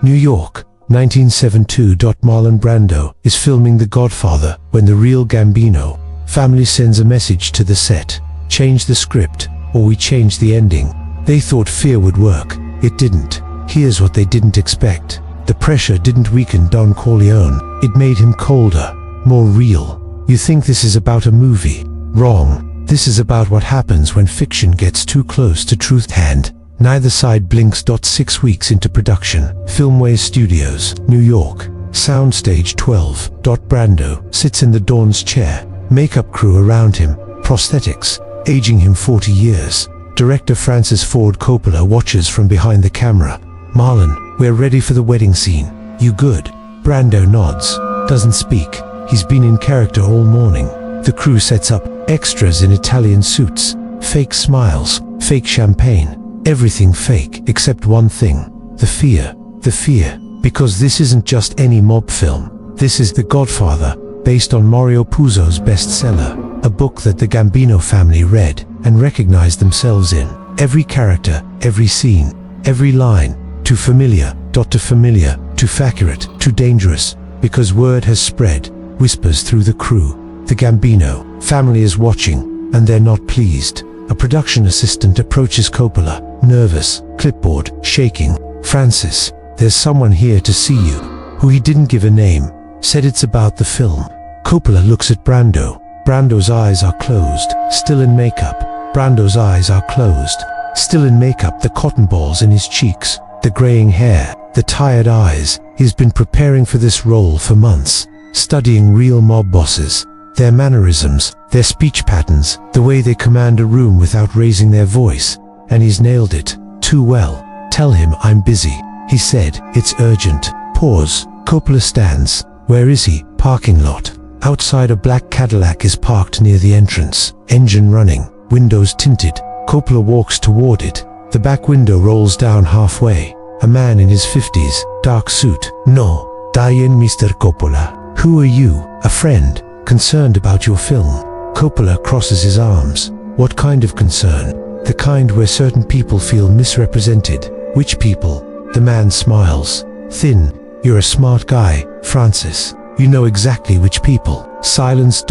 New York, 1972. Marlon Brando is filming The Godfather when the real Gambino family sends a message to the set. Change the script, or we change the ending. They thought fear would work. It didn't. Here's what they didn't expect. The pressure didn't weaken Don Corleone. It made him colder, more real. You think this is about a movie? Wrong. This is about what happens when fiction gets too close to truth hand. Neither side blinks. 6 weeks into production. Filmways Studios, New York. Soundstage 12. Brando sits in the Dawn's chair. Makeup crew around him. Prosthetics, aging him 40 years. Director Francis Ford Coppola watches from behind the camera. Marlon, we're ready for the wedding scene. You good? Brando nods. Doesn't speak. He's been in character all morning. The crew sets up extras in Italian suits. Fake smiles, fake champagne. Everything fake except one thing. The fear. The fear. Because this isn't just any mob film. This is The Godfather, based on Mario Puzo's bestseller. A book that the Gambino family read and recognized themselves in. Every character, every scene, every line. Too familiar, too familiar, too accurate, too dangerous. Because word has spread, whispers through the crew. The Gambino family is watching, and they're not pleased. A production assistant approaches Coppola, nervous, clipboard shaking. Francis, there's someone here to see you. Who he didn't give a name, said it's about the film. Coppola looks at Brando. Brando's eyes are closed, still in makeup. Brando's eyes are closed, still in makeup. The cotton balls in his cheeks, the graying hair, the tired eyes. He's been preparing for this role for months, studying real mob bosses, their mannerisms, their speech patterns, the way they command a room without raising their voice. And he's nailed it too well. Tell him I'm busy, he said. It's urgent. Pause. Coppola stands. Where is he? Parking lot. Outside, a black Cadillac is parked near the entrance. Engine running, windows tinted. Coppola walks toward it. The back window rolls down halfway. A man in his 50s, dark suit. No, Diane, Mr. Coppola. Who are you? A friend, concerned about your film. Coppola crosses his arms. What kind of concern? The kind where certain people feel misrepresented. Which people? The man smiles. Thin. You're a smart guy, Francis. You know exactly which people. Silence.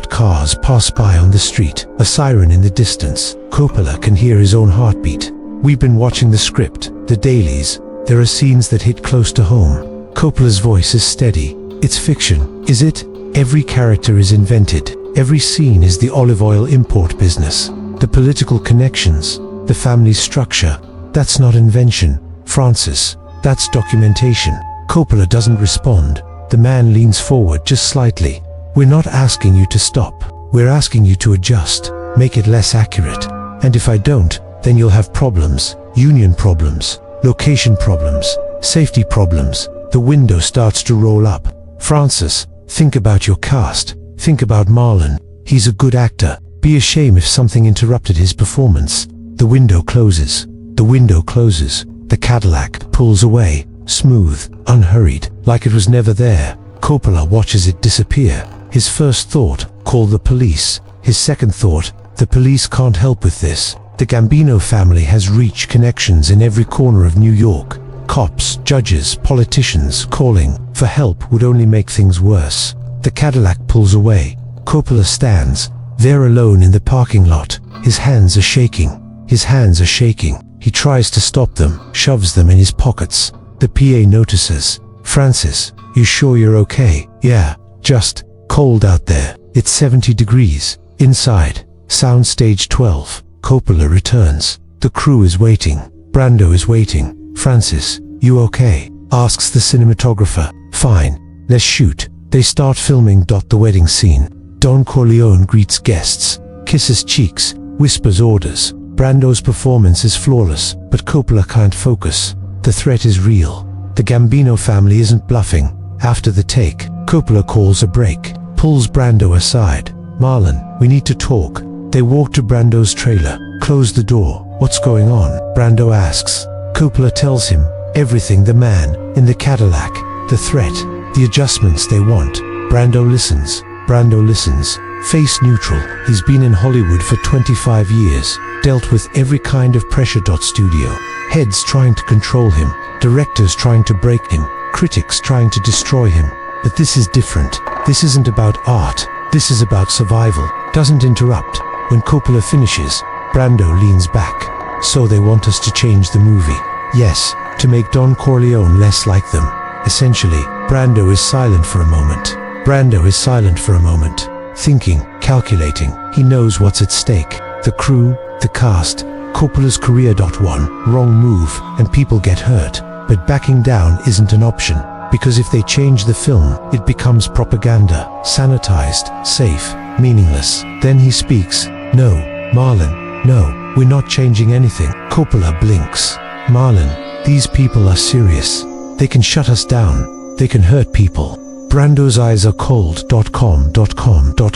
Cars pass by on the street. A siren in the distance. Coppola can hear his own heartbeat. We've been watching the script, the dailies. There are scenes that hit close to home. Coppola's voice is steady. It's fiction, is it? Every character is invented. Every scene is the olive oil import business. The political connections, the family structure. That's not invention, Francis. That's documentation. Coppola doesn't respond. The man leans forward just slightly. We're not asking you to stop. We're asking you to adjust, make it less accurate. And if I don't, then you'll have problems. Union problems, location problems, safety problems. The window starts to roll up. Francis, think about your cast. Think about Marlon. He's a good actor. Be a shame if something interrupted his performance. The window closes. The window closes. The Cadillac pulls away, smooth, unhurried, like it was never there. Coppola watches it disappear. His first thought, call the police. His second thought, the police can't help with this. The Gambino family has reach connections in every corner of New York. Cops, judges, politicians calling for help would only make things worse. The Cadillac pulls away. Coppola stands, there alone in the parking lot. His hands are shaking. His hands are shaking. He tries to stop them, shoves them in his pockets. The PA notices. Francis, you sure you're okay? Yeah, just cold out there. It's 70 degrees. Inside. Soundstage 12. Coppola returns. The crew is waiting. Brando is waiting. Francis, you okay? Asks the cinematographer. Fine. Let's shoot. They start filming. The wedding scene. Don Corleone greets guests, kisses cheeks, whispers orders. Brando's performance is flawless, but Coppola can't focus. The threat is real. The Gambino family isn't bluffing. After the take, Coppola calls a break, pulls Brando aside. Marlon, we need to talk. They walk to Brando's trailer, close the door. What's going on? Brando asks. Coppola tells him everything. The man in the Cadillac, the threat, the adjustments they want. Brando listens. Brando listens. Face neutral. He's been in Hollywood for 25 years, dealt with every kind of pressure. Studio Heads trying to control him, directors trying to break him, critics trying to destroy him. But this is different. This isn't about art. This is about survival. Doesn't interrupt. When Coppola finishes, Brando leans back. So they want us to change the movie. Yes, to make Don Corleone less like them. Essentially, Brando is silent for a moment. Brando is silent for a moment. Thinking, calculating. He knows what's at stake. The crew, the cast, Coppola's career. Wrong move, and people get hurt. But backing down isn't an option. Because if they change the film, it becomes propaganda, sanitized, safe, meaningless. Then he speaks. No, Marlon, no, we're not changing anything. Coppola blinks. Marlon, these people are serious. They can shut us down. They can hurt people. Brando's eyes are cold.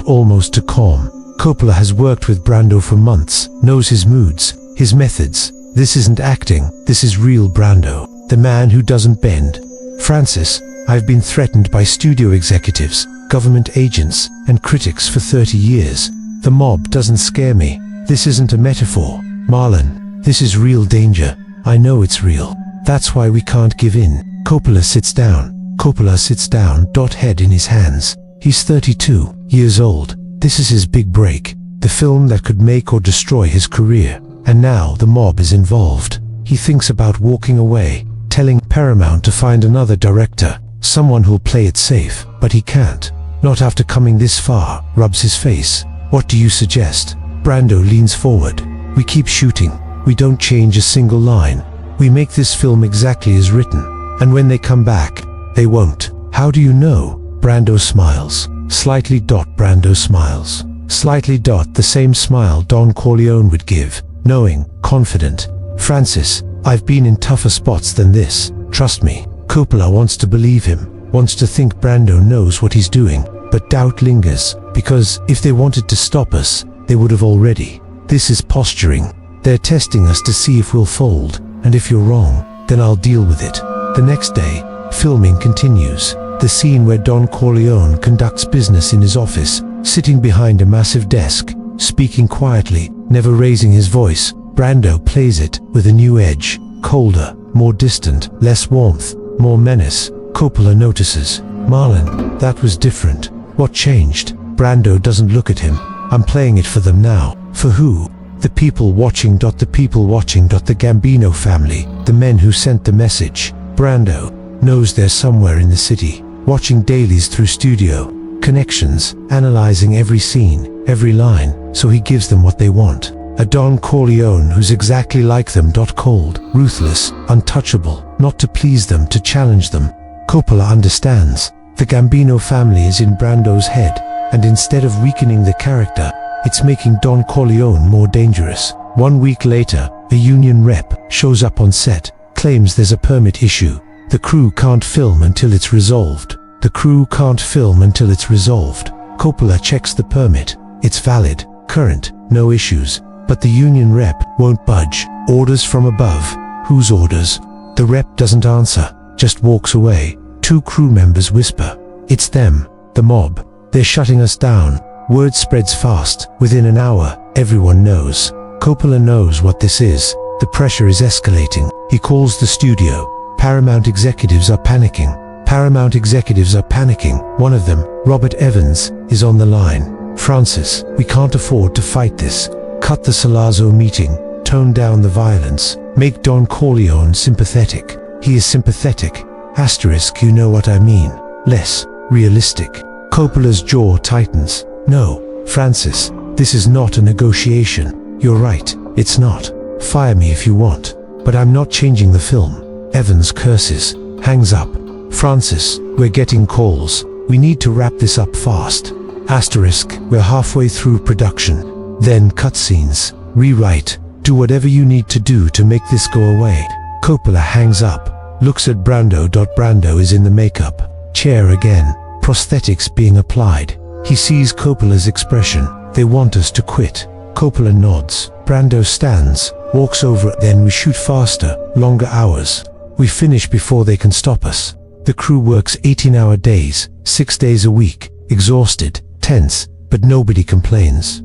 Almost to calm. Coppola has worked with Brando for months, knows his moods, his methods. This isn't acting, this is real Brando, the man who doesn't bend. Francis, I've been threatened by studio executives, government agents, and critics for 30 years. The mob doesn't scare me. This isn't a metaphor. Marlon, this is real danger. I know it's real. That's why we can't give in. Coppola sits down. Coppola sits down. Head in his hands. He's 32 years old. This is his big break. The film that could make or destroy his career. And now the mob is involved. He thinks about walking away, telling Paramount to find another director, someone who'll play it safe, but he can't. Not after coming this far. Rubs his face. What do you suggest? Brando leans forward. We keep shooting. We don't change a single line. We make this film exactly as written. And when they come back, they won't. How do you know? Brando smiles. Slightly. Brando smiles. Slightly. The same smile Don Corleone would give. Knowing, confident. Francis, I've been in tougher spots than this. Trust me. Coppola wants to believe him, wants to think Brando knows what he's doing, but doubt lingers, because if they wanted to stop us, they would have already. This is posturing. They're testing us to see if we'll fold, and if you're wrong, then I'll deal with it. The next day, filming continues. The scene where Don Corleone conducts business in his office, sitting behind a massive desk, speaking quietly, never raising his voice. Brando plays it with a new edge, colder, more distant, less warmth, more menace. Coppola notices. Marlon, that was different. What changed? Brando doesn't look at him. I'm playing it for them now. For who? The people watching. The people watching. The Gambino family, the men who sent the message. Brando knows they're somewhere in the city, watching dailies through studio connections, analyzing every scene, every line, so he gives them what they want. A Don Corleone who's exactly like them. Cold, ruthless, untouchable, not to please them, to challenge them. Coppola understands. The Gambino family is in Brando's head, and instead of weakening the character, it's making Don Corleone more dangerous. 1 week later, a union rep shows up on set, claims there's a permit issue. The crew can't film until it's resolved. The crew can't film until it's resolved. Coppola checks the permit. It's valid, current, no issues. But the union rep won't budge. Orders from above. Whose orders? The rep doesn't answer, just walks away. 2 crew members whisper. It's them, the mob. They're shutting us down. Word spreads fast. Within an hour, everyone knows. Coppola knows what this is. The pressure is escalating. He calls the studio. Paramount executives are panicking. Paramount executives are panicking. One of them, Robert Evans, is on the line. Francis, we can't afford to fight this. Cut the Salazzo meeting. Tone down the violence. Make Don Corleone sympathetic. He is sympathetic. Asterisk, you know what I mean. Less realistic. Coppola's jaw tightens. No, Francis, this is not a negotiation. You're right, it's not. Fire me if you want. But I'm not changing the film. Evans curses, hangs up. Francis, we're getting calls. We need to wrap this up fast. Asterisk, we're halfway through production. Then cutscenes. Rewrite. Do whatever you need to do to make this go away. Coppola hangs up. Looks at Brando. Brando is in the makeup chair again. Prosthetics being applied. He sees Coppola's expression. They want us to quit. Coppola nods. Brando stands, walks over. Then we shoot faster, longer hours. We finish before they can stop us. The crew works 18-hour days, 6 days a week, exhausted, tense, but nobody complains.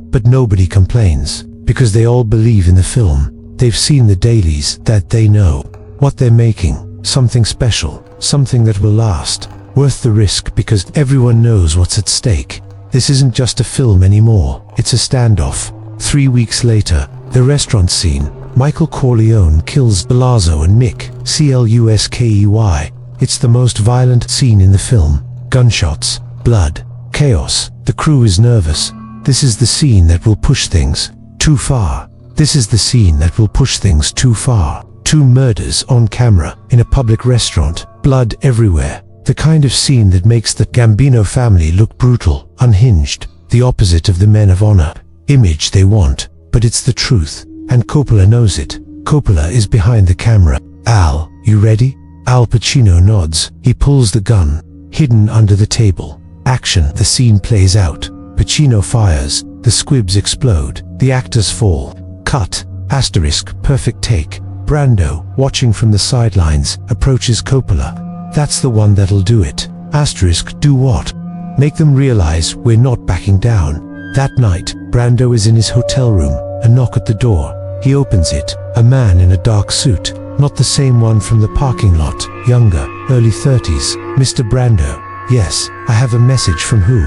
Because they all believe in the film. They've seen the dailies, that they know what they're making, something special, something that will last, worth the risk because everyone knows what's at stake. This isn't just a film anymore, it's a standoff. 3 weeks later, the restaurant scene. Michael Corleone kills Balazzo and Mick, Cluskey. It's the most violent scene in the film. Gunshots, blood, chaos. The crew is nervous. This is the scene that will push things too far. This is the scene that will push things too far. 2 murders on camera, in a public restaurant, blood everywhere. The kind of scene that makes the Gambino family look brutal, unhinged, the opposite of the men of honor image they want. But it's the truth, and Coppola knows it. Coppola is behind the camera. Al, you ready? Al Pacino nods. He pulls the gun, hidden under the table. Action. The scene plays out. Pacino fires. The squibs explode. The actors fall. Cut. Asterisk. Perfect take. Brando, watching from the sidelines, approaches Coppola. That's the one that'll do it. Asterisk. Do what? Make them realize we're not backing down. That night, Brando is in his hotel room. A knock at the door. He opens it. A man in a dark suit. Not the same one from the parking lot. Younger, early 30s. Mr. Brando. Yes, I have a message from who?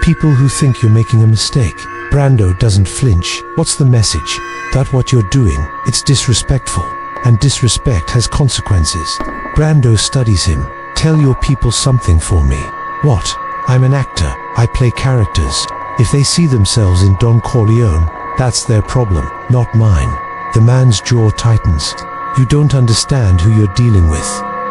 People who think you're making a mistake. Brando doesn't flinch. What's the message? That what you're doing, it's disrespectful. And disrespect has consequences. Brando studies him. Tell your people something for me. What? I'm an actor. I play characters. If they see themselves in Don Corleone, that's their problem, not mine. The man's jaw tightens. You don't understand who you're dealing with.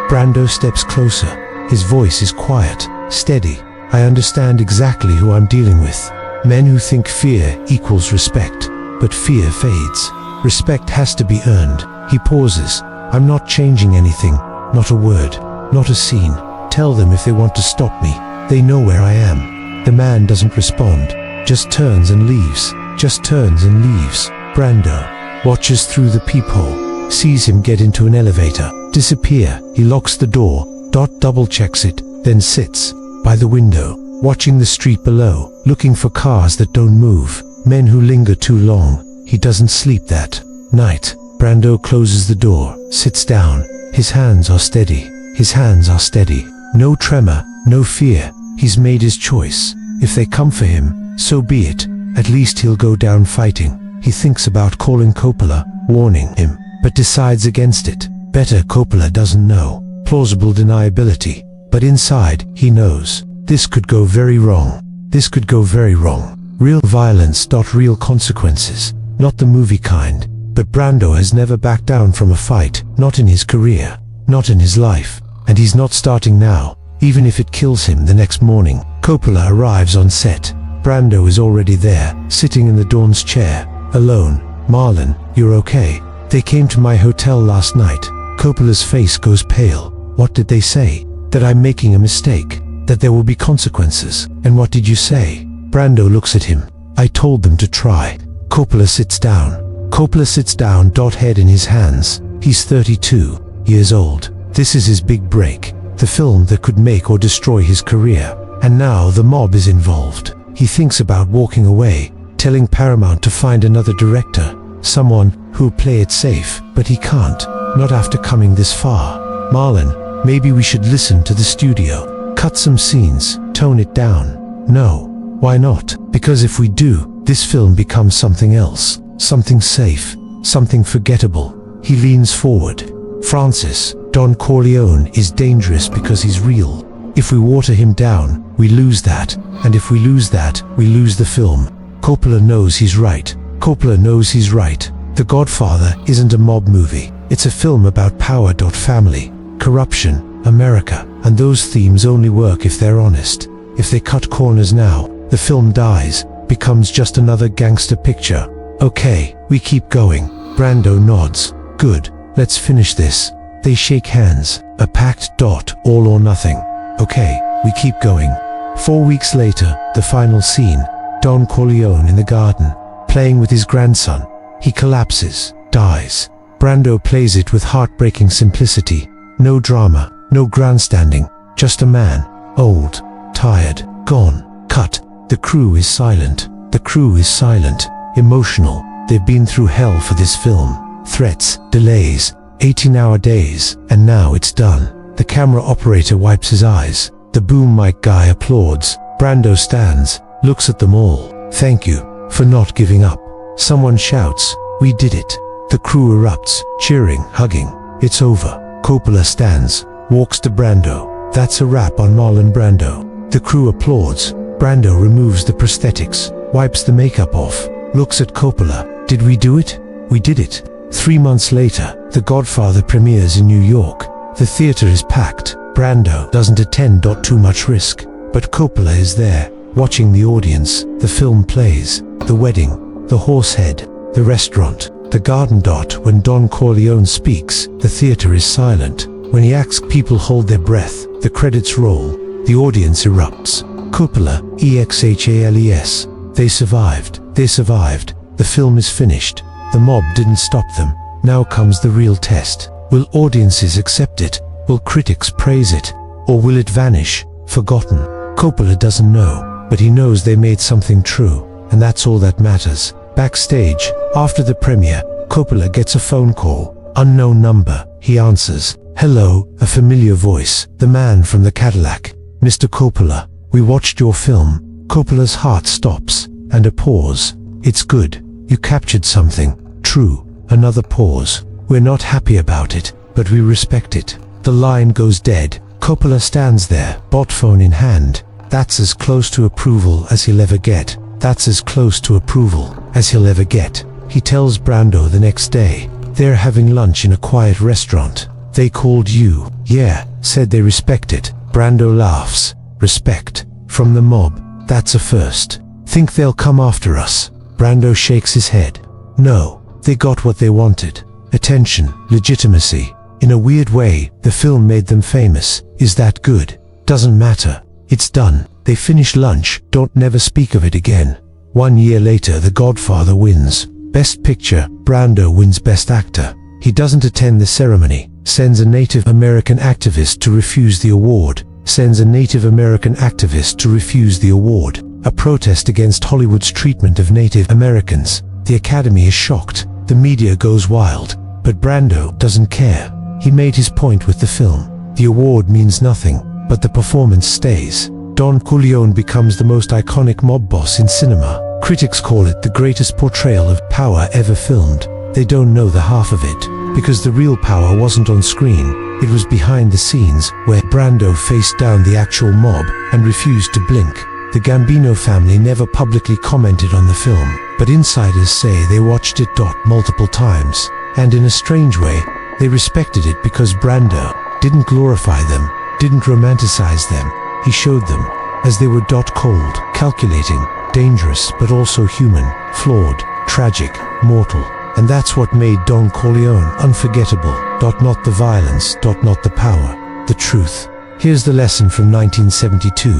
Brando steps closer. His voice is quiet, steady. I understand exactly who I'm dealing with. Men who think fear equals respect, but fear fades. Respect has to be earned. He pauses. I'm not changing anything, not a word, not a scene. Tell them if they want to stop me. They know where I am. The man doesn't respond, just turns and leaves. Just turns and leaves. Brando watches through the peephole, sees him get into an elevator, disappear. He locks the door, double checks it, then sits by the window, watching the street below, looking for cars that don't move, men who linger too long. He doesn't sleep that night. Brando closes the door, sits down. His hands are steady. His hands are steady. No tremor, no fear. He's made his choice. If they come for him, so be it. At least he'll go down fighting. He thinks about calling Coppola, warning him, but decides against it. Better Coppola doesn't know. Plausible deniability. But inside, he knows. This could go very wrong. This could go very wrong. Real violence, real consequences. Not the movie kind. But Brando has never backed down from a fight. Not in his career. Not in his life. And he's not starting now. Even if it kills him the next morning. Coppola arrives on set. Brando is already there, sitting in the Dawn's chair, alone. Marlon, you're okay? They came to my hotel last night. Coppola's face goes pale. What did they say? That I'm making a mistake. That there will be consequences. And what did you say? Brando looks at him. I told them to try. Coppola sits down. Coppola sits down, head in his hands. He's 32 years old. This is his big break. The film that could make or destroy his career. And now the mob is involved. He thinks about walking away, telling Paramount to find another director, someone who'll play it safe, but he can't, not after coming this far. Marlon, maybe we should listen to the studio, cut some scenes, tone it down. No, why not? Because if we do, this film becomes something else, something safe, something forgettable. He leans forward. Francis, Don Corleone is dangerous because he's real. If we water him down, we lose that, and if we lose that, we lose the film. Coppola knows he's right. Coppola knows he's right. The Godfather isn't a mob movie. It's a film about power, family, corruption, America, and those themes only work if they're honest. If they cut corners now, the film dies, becomes just another gangster picture. Okay, we keep going. Brando nods. Good, let's finish this. They shake hands, a pact. All or nothing. Okay, we keep going. 4 weeks later, the final scene. Don Corleone in the garden, playing with his grandson. He collapses, dies. Brando plays it with heartbreaking simplicity. No drama, no grandstanding, just a man, old, tired, gone. Cut. The crew is silent. The crew is silent, emotional. They've been through hell for this film. threats, delays, 18-hour days, and now it's done. The camera operator wipes his eyes. The boom mic guy applauds. Brando stands, looks at them all. Thank you for not giving up. Someone shouts, we did it. The crew erupts, cheering, hugging. It's over. Coppola stands, walks to Brando. That's a wrap on Marlon Brando. The crew applauds. Brando removes the prosthetics, wipes the makeup off, looks at Coppola. Did we do it? We did it. 3 months later, The Godfather premieres in New York. The theater is packed. Brando doesn't attend. Too much risk. But Coppola is there, watching the audience. The film plays. The wedding, the horse head, the restaurant, the garden. When Don Corleone speaks, the theater is silent. When he asks people hold their breath, the credits roll. The audience erupts. Coppola, EXHALES. They survived. They survived. The film is finished. The mob didn't stop them. Now comes the real test. Will audiences accept it? Will critics praise it? Or will it vanish, forgotten? Coppola doesn't know, but he knows they made something true, and that's all that matters. Backstage, after the premiere, Coppola gets a phone call. Unknown number. He answers. Hello, a familiar voice. The man from the Cadillac. Mr. Coppola, we watched your film. Coppola's heart stops, and a pause. It's good. You captured something. True. Another pause. We're not happy about it, but we respect it. The line goes dead. Coppola stands there, bot phone in hand. That's as close to approval as he'll ever get. That's as close to approval as he'll ever get. He tells Brando the next day. They're having lunch in a quiet restaurant. They called you. Yeah, said they respect it. Brando laughs. Respect. From the mob. That's a first. Think they'll come after us? Brando shakes his head. No, they got what they wanted. Attention, legitimacy. In a weird way, the film made them famous. Is that good? Doesn't matter. It's done. They finish lunch. Don't never speak of it again. 1 year later, The Godfather wins. Best Picture. Brando wins Best Actor. He doesn't attend the ceremony. Sends a Native American activist to refuse the award. Sends a Native American activist to refuse the award. A protest against Hollywood's treatment of Native Americans. The Academy is shocked. The media goes wild. But Brando doesn't care. He made his point with the film. The award means nothing, but the performance stays. Don Corleone becomes the most iconic mob boss in cinema. Critics call it the greatest portrayal of power ever filmed. They don't know the half of it, because the real power wasn't on screen. It was behind the scenes, where Brando faced down the actual mob and refused to blink. The Gambino family never publicly commented on the film, but insiders say they watched it multiple times, and in a strange way, they respected it because Brando didn't glorify them, didn't romanticize them. He showed them as they were cold, calculating, dangerous but also human, flawed, tragic, mortal. And that's what made Don Corleone unforgettable. Not the violence, not the power, the truth. Here's the lesson from 1972.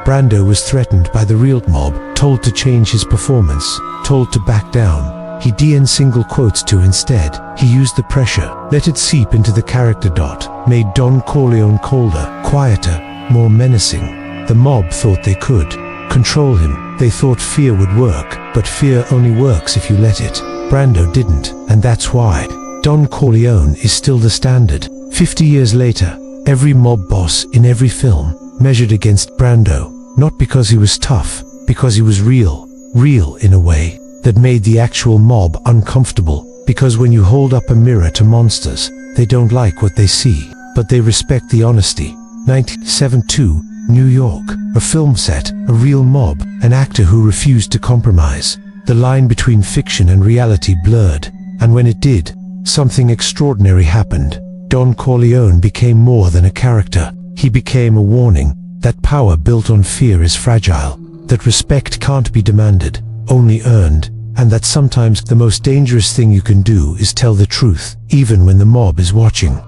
Brando was threatened by the real mob, told to change his performance, told to back down. He DN single quotes to instead. He used the pressure, let it seep into the character. Made Don Corleone colder, quieter, more menacing. The mob thought they could control him. They thought fear would work, but fear only works if you let it. Brando didn't, and that's why Don Corleone is still the standard. 50 years later, every mob boss in every film measured against Brando, not because he was tough, because he was real in a way that made the actual mob uncomfortable. Because when you hold up a mirror to monsters, they don't like what they see, but they respect the honesty. 1972, New York, a film set, a real mob, an actor who refused to compromise. The line between fiction and reality blurred, and when it did, something extraordinary happened. Don Corleone became more than a character. He became a warning that power built on fear is fragile, that respect can't be demanded, only earned, and that sometimes the most dangerous thing you can do is tell the truth, even when the mob is watching.